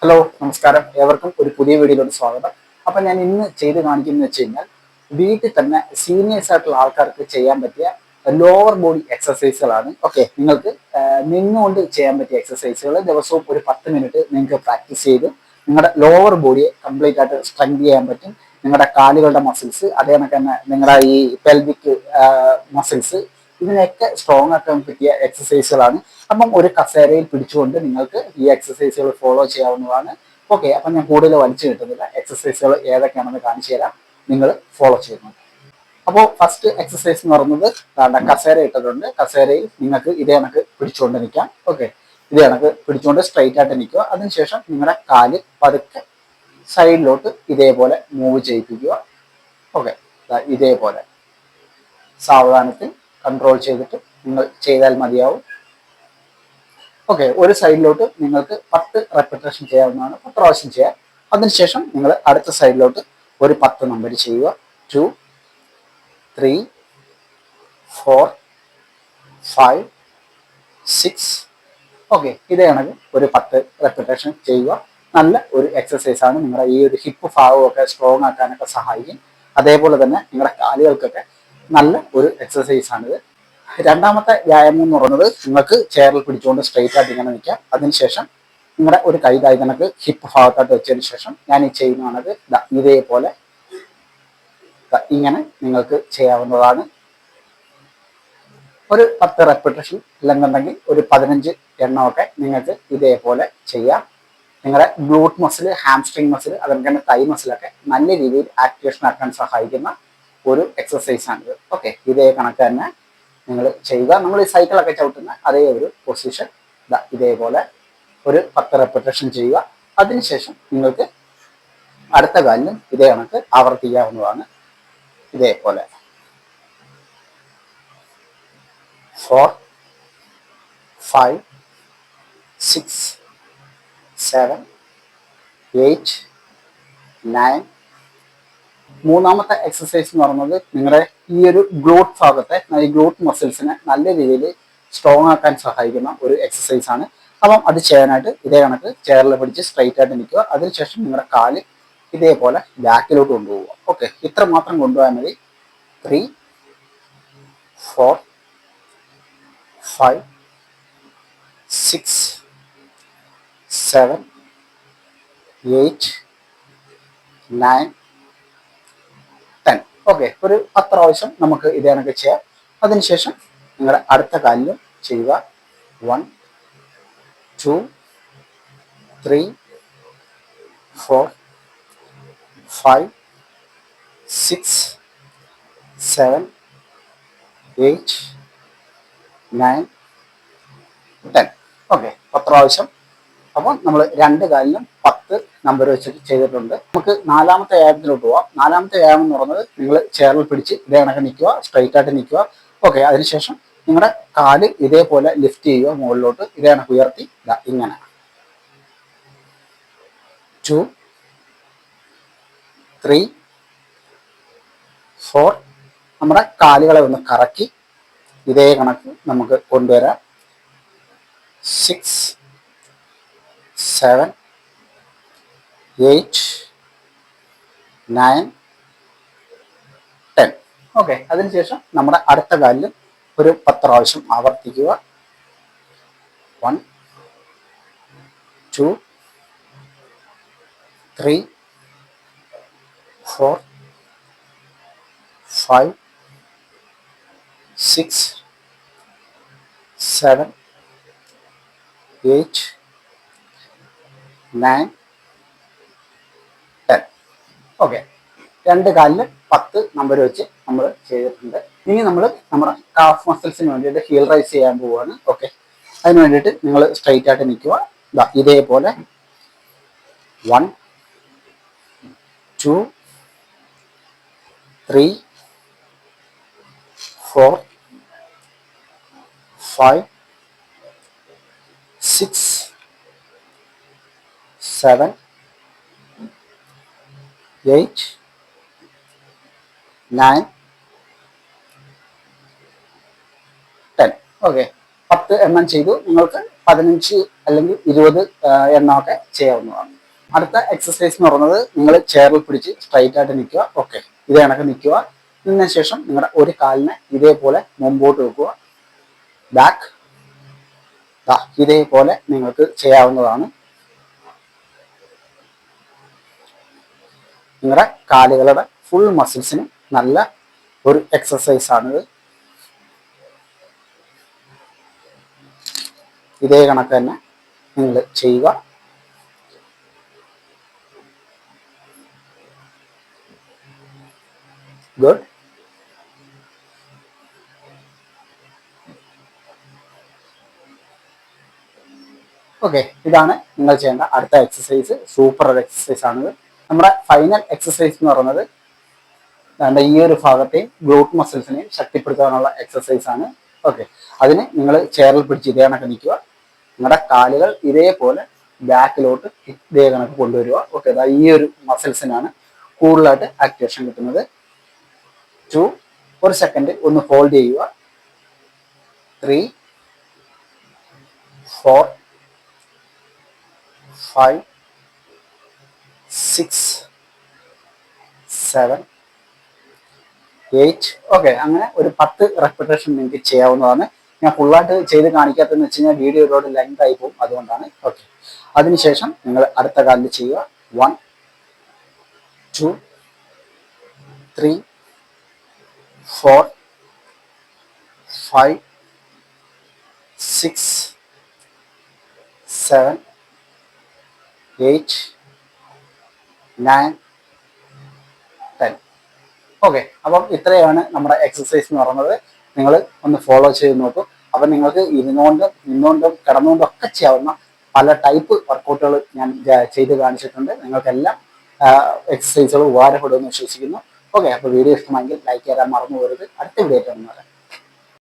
Hello നമസ്കാരം, ഏവർക്കും ഒരു പുതിയ വീഡിയോയിലോട്ട് സ്വാഗതം. അപ്പൊ ഞാൻ ഇന്ന് ചെയ്ത് കാണിക്കുന്നത് വെച്ച് കഴിഞ്ഞാൽ വീട്ടിൽ തന്നെ സീനിയേഴ്സ് ആയിട്ടുള്ള ആൾക്കാർക്ക് ചെയ്യാൻ പറ്റിയ ലോവർ ബോഡി എക്സസൈസുകളാണ്. ഓക്കെ, നിങ്ങൾക്ക് നിന്നുകൊണ്ട് ചെയ്യാൻ പറ്റിയ എക്സസൈസുകൾ ദിവസവും ഒരു 10 മിനിറ്റ് നിങ്ങൾക്ക് പ്രാക്ടീസ് ചെയ്ത് നിങ്ങളുടെ ലോവർ ബോഡിയെ കംപ്ലീറ്റ് ആയിട്ട് സ്ട്രെങ്ത് ചെയ്യാൻ പറ്റും. നിങ്ങളുടെ കാലുകളുടെ മസിൽസ്, അതേ കണക്ക് തന്നെ നിങ്ങളുടെ ഈ പെൽവിക് മസിൽസ്, ഇതിനെയൊക്കെ സ്ട്രോങ് ആക്കാൻ പറ്റിയ എക്സസൈസുകളാണ്. അപ്പം ഒരു കസേരയിൽ പിടിച്ചുകൊണ്ട് നിങ്ങൾക്ക് ഈ എക്സസൈസുകൾ ഫോളോ ചെയ്യാവുന്നതാണ്. ഓക്കെ, അപ്പം ഞാൻ കൂടുതൽ വലിച്ചു കിട്ടുന്നില്ല. എക്സസൈസുകൾ ഏതൊക്കെയാണെന്ന് കാണിച്ചു തരാം, നിങ്ങൾ ഫോളോ ചെയ്യുന്നു. അപ്പോൾ ഫസ്റ്റ് എക്സസൈസ് എന്ന് പറയുന്നത് കസേര ഇട്ടിട്ടുണ്ട്. കസേരയിൽ നിങ്ങൾക്ക് ഇതേ കണക്ക് പിടിച്ചുകൊണ്ട് നിൽക്കാം. ഓക്കെ, ഇതേ കണക്ക് പിടിച്ചുകൊണ്ട് സ്ട്രൈറ്റ് ആയിട്ട് നിൽക്കുക. അതിനുശേഷം നിങ്ങളുടെ കാല് പതുക്കെ സൈഡിലോട്ട് ഇതേപോലെ മൂവ് ചെയ്യിപ്പിക്കുക. ഓക്കെ, ഇതേപോലെ സാവധാനത്തിൽ കൺട്രോൾ ചെയ്തിട്ട് നിങ്ങൾ ചെയ്താൽ മതിയാവും. ഓക്കെ, ഒരു സൈഡിലോട്ട് നിങ്ങൾക്ക് 10 റെപ്പിറ്റേഷൻ ചെയ്യാവുന്നതാണ്, 10 പ്രാവശ്യം ചെയ്യാം. അതിനുശേഷം നിങ്ങൾ അടുത്ത സൈഡിലോട്ട് ഒരു 10 നമ്പർ ചെയ്യുക. 2, 3, 4, 5, 6. ഓക്കെ, ഇതേ കണക്ക് ഒരു 10 റെപ്പിറ്റേഷൻ ചെയ്യുക. നല്ല ഒരു എക്സസൈസ് ആണ്. നിങ്ങളുടെ ഈ ഒരു ഹിപ്പ് ഭാഗമൊക്കെ സ്ട്രോങ് ആക്കാനൊക്കെ സഹായിക്കും. അതേപോലെ തന്നെ നിങ്ങളുടെ കാലുകൾക്കൊക്കെ നല്ല ഒരു എക്സസൈസ് ആണിത്. രണ്ടാമത്തെ വ്യായാമം എന്ന് പറയുന്നത് നിങ്ങൾക്ക് ചെയറിൽ പിടിച്ചുകൊണ്ട് സ്ട്രെയിറ്റ് ആയിട്ട് ഇങ്ങനെ നിൽക്കാം. അതിനുശേഷം നിങ്ങളുടെ ഒരു കൈ കണക്ക് ഹിപ്പ് ഭാഗത്തായിട്ട് വെച്ചതിന് ശേഷം ഞാൻ ഈ ചെയ്യുന്നതാണത് ഇതേപോലെ ഇങ്ങനെ നിങ്ങൾക്ക് ചെയ്യാവുന്നതാണ്. ഒരു 10 റെപ്പിറ്റേഷൻ അല്ലെന്നുണ്ടെങ്കിൽ ഒരു 15 എണ്ണമൊക്കെ നിങ്ങൾക്ക് ഇതേപോലെ ചെയ്യാം. നിങ്ങളുടെ ഗ്ലൂട്ട് മസിൽ, ഹാംസ്ട്രിങ് മസിൽ, അതുപോലെ തന്നെ തൈ മസിലൊക്കെ നല്ല രീതിയിൽ ആക്ടിവേഷൻ ആക്കാൻ സഹായിക്കുന്ന ഒരു എക്സസൈസ് ആണിത്. ഓക്കെ, ഇതേ കണക്ക് തന്നെ നിങ്ങൾ ചെയ്യുക. നമ്മൾ ഈ സൈക്കിളൊക്കെ ചവിട്ടുന്ന അതേ ഒരു പൊസിഷൻ ഇതേപോലെ ഒരു 10 റെപ്പിറ്റേഷൻ ചെയ്യുക. അതിനുശേഷം നിങ്ങൾക്ക് അടുത്ത കാലിലും ഇതേ കണക്ക് ആവർത്തിക്കാവുന്നതാണ്. ഇതേപോലെ 4, 5, 6, 7, 8, 9. മൂന്നാമത്തെ എക്സസൈസ് എന്ന് പറയുന്നത് നിങ്ങളുടെ ഈ ഒരു ഗ്ലൂട്ട് ഭാഗത്തെ, ഈ ഗ്ലൂട്ട് മസിൽസിനെ നല്ല രീതിയിൽ സ്ട്രോങ് ആക്കാൻ സഹായിക്കുന്ന ഒരു എക്സസൈസ് ആണ്. അപ്പം അത് ചെയ്യാനായിട്ട് ഇതേ കണക്ക് ചെയറിൽ പിടിച്ച് സ്ട്രൈറ്റ് ആയിട്ട് നിൽക്കുക. അതിനുശേഷം നിങ്ങളുടെ കാല് ഇതേപോലെ ബാക്കിലോട്ട് കൊണ്ടുപോവുക. ഓക്കെ, ഇത്ര മാത്രം കൊണ്ടുപോയാൽ മതി. 3, 4, 5, 6, 7, 8, 9, 10. ഓക്കെ, ഒരു 10 പ്രാവശ്യം നമുക്ക് ഇതേ കണക്ക് ചെയ്യാം. അതിനുശേഷം നിങ്ങളുടെ അടുത്ത കാലിലും ചെയ്യുക. 1, 2, 3, 4, 5, 6, 7, 8, 9, 10. ഓക്കെ, 10 പ്രാവശ്യം. അപ്പം നമ്മൾ രണ്ട് കാലിലും 10 നമ്പർ വെച്ചിട്ട് ചെയ്തിട്ടുണ്ട്. നമുക്ക് നാലാമത്തെ വ്യായാമത്തിലോട്ട് പോവാം. നാലാമത്തെ വ്യായാമം എന്ന് പറയുന്നത് നിങ്ങൾ ചെയറിൽ പിടിച്ച് ഇതേ കണക്ക് നിൽക്കുക, സ്ട്രൈറ്റ് ആയിട്ട് നിൽക്കുക. ഓക്കെ, അതിനുശേഷം നിങ്ങളുടെ കാല് ഇതേപോലെ ലിഫ്റ്റ് ചെയ്യുക മുകളിലോട്ട്, ഇതേ കണക്ക് ഉയർത്തി ഇങ്ങനെ 2, 3, 4. നമ്മുടെ കാലുകളെ ഒന്ന് കറക്കി ഇതേ കണക്ക് നമുക്ക് കൊണ്ടുവരാം. 6, 7, 8, 9, 10. ഓക്കെ, അതിനുശേഷം നമ്മുടെ അടുത്ത കാലിൽ ഒരു 10 പ്രാവശ്യം ആവർത്തിക്കുക. 1, 2, 3, 4, 5, 6, 7, 8, 9, 10. ഓക്കെ, രണ്ട് കാലിൽ 10 നമ്പർ വെച്ച് നമ്മൾ ചെയ്തിട്ടുണ്ട്. ഇനി നമ്മൾ നമ്മുടെ കാഫ് മസിൽസിന് വേണ്ടിയിട്ട് ഹീൽ റൈസ് ചെയ്യാൻ പോവുകയാണ്. ഓക്കെ, അതിന് വേണ്ടിയിട്ട് നിങ്ങൾ സ്ട്രൈറ്റ് ആയിട്ട് നിൽക്കുക. ഇതേപോലെ 1, 2, 3, 4, 5, 6, 7, 8, 9, 10. ഓക്കെ, 10 എണ്ണം ചെയ്തു. നിങ്ങൾക്ക് 15 അല്ലെങ്കിൽ 20 എണ്ണമൊക്കെ ചെയ്യാവുന്നതാണ്. അടുത്ത എക്സസൈസ് എന്ന് പറയുന്നത് നിങ്ങൾ ചെയറിൽ പിടിച്ച് സ്ട്രൈറ്റ് ആയിട്ട് നിൽക്കുക. ഓക്കെ, ഇതേ കണക്ക് നിൽക്കുക. ഇതിന് ശേഷം നിങ്ങളുടെ ഒരു കാലിനെ ഇതേപോലെ മുമ്പോട്ട് വെക്കുക. ബാക്ക് ഇതേപോലെ നിങ്ങൾക്ക് ചെയ്യാവുന്നതാണ്. നിങ്ങളുടെ കാലുകളുടെ ഫുൾ മസിൽസിന് നല്ല ഒരു എക്സസൈസ് ആണിത്. ഇതേ കണക്ക് തന്നെ നിങ്ങൾ ചെയ്യുക. ഗുഡ്. ഓക്കെ, ഇതാണ് നിങ്ങൾ ചെയ്യേണ്ട അടുത്ത എക്സസൈസ്. സൂപ്പർ ഒരു എക്സസൈസ് ആണിത്. നമ്മുടെ ഫൈനൽ എക്സസൈസ് എന്ന് പറയുന്നത് ഈ ഒരു ഭാഗത്തെയും ഗ്ലൂട്ട് മസിൽസിനെയും ശക്തിപ്പെടുത്താനുള്ള എക്സസൈസ് ആണ്. ഓക്കെ, അതിന് നിങ്ങൾ ചെയറിൽ പിടിച്ച് ഇതേ കണക്ക് നിൽക്കുക. നിങ്ങളുടെ കാലുകൾ ഇതേപോലെ ബാക്കിലോട്ട് ഇതേ കണക്ക് കൊണ്ടുവരിക. ഓക്കെ, ഈ ഒരു മസിൽസിനാണ് കൂടുതലായിട്ട് ആക്ടിവേഷൻ കിട്ടുന്നത്. 2, ഒരു സെക്കൻഡ് ഒന്ന് ഹോൾഡ് ചെയ്യുക. 3, 4, 5, 6, 7, 8. ഓക്കെ, അങ്ങനെ ഒരു 10 റെപ്പിറ്റേഷൻ നിങ്ങൾക്ക് ചെയ്യാവുന്നതാണ്. ഞാൻ ഫുള്ളായിട്ട് ചെയ്ത് കാണിക്കാത്തതെന്ന് വെച്ച് കഴിഞ്ഞാൽ വീഡിയോ ഒരുപാട് ലെങ്ത് ആയി പോകും, അതുകൊണ്ടാണ്. ഓക്കെ, അതിനുശേഷം നിങ്ങൾ അടുത്ത കാലിൽ ചെയ്യുക. 1, 2, 3, 4, 5, 6, 7, 8, 9, 10. ഓക്കെ, അപ്പം ഇത്രയാണ് നമ്മുടെ എക്സസൈസ് എന്ന് പറയുന്നത്. നിങ്ങൾ ഒന്ന് ഫോളോ ചെയ്ത് നോക്കൂ. അപ്പം നിങ്ങൾക്ക് ഇരുന്നുകൊണ്ടും നിന്നുകൊണ്ടും കിടന്നുകൊണ്ടും ഒക്കെ ചെയ്യാവുന്ന പല ടൈപ്പ് വർക്കൗട്ടുകൾ ഞാൻ ചെയ്ത് കാണിച്ചിട്ടുണ്ട്. നിങ്ങൾക്കെല്ലാം എക്സസൈസുകൾ ഉപകാരപ്പെടുമെന്ന് വിശ്വസിക്കുന്നു. ഓക്കെ, അപ്പോൾ വീഡിയോ ഇഷ്ടമെങ്കിൽ ലൈക്ക് ചെയ്യാൻ മറന്നു പോകരുത്. അടുത്ത വീഡിയോ കാണുന്നത്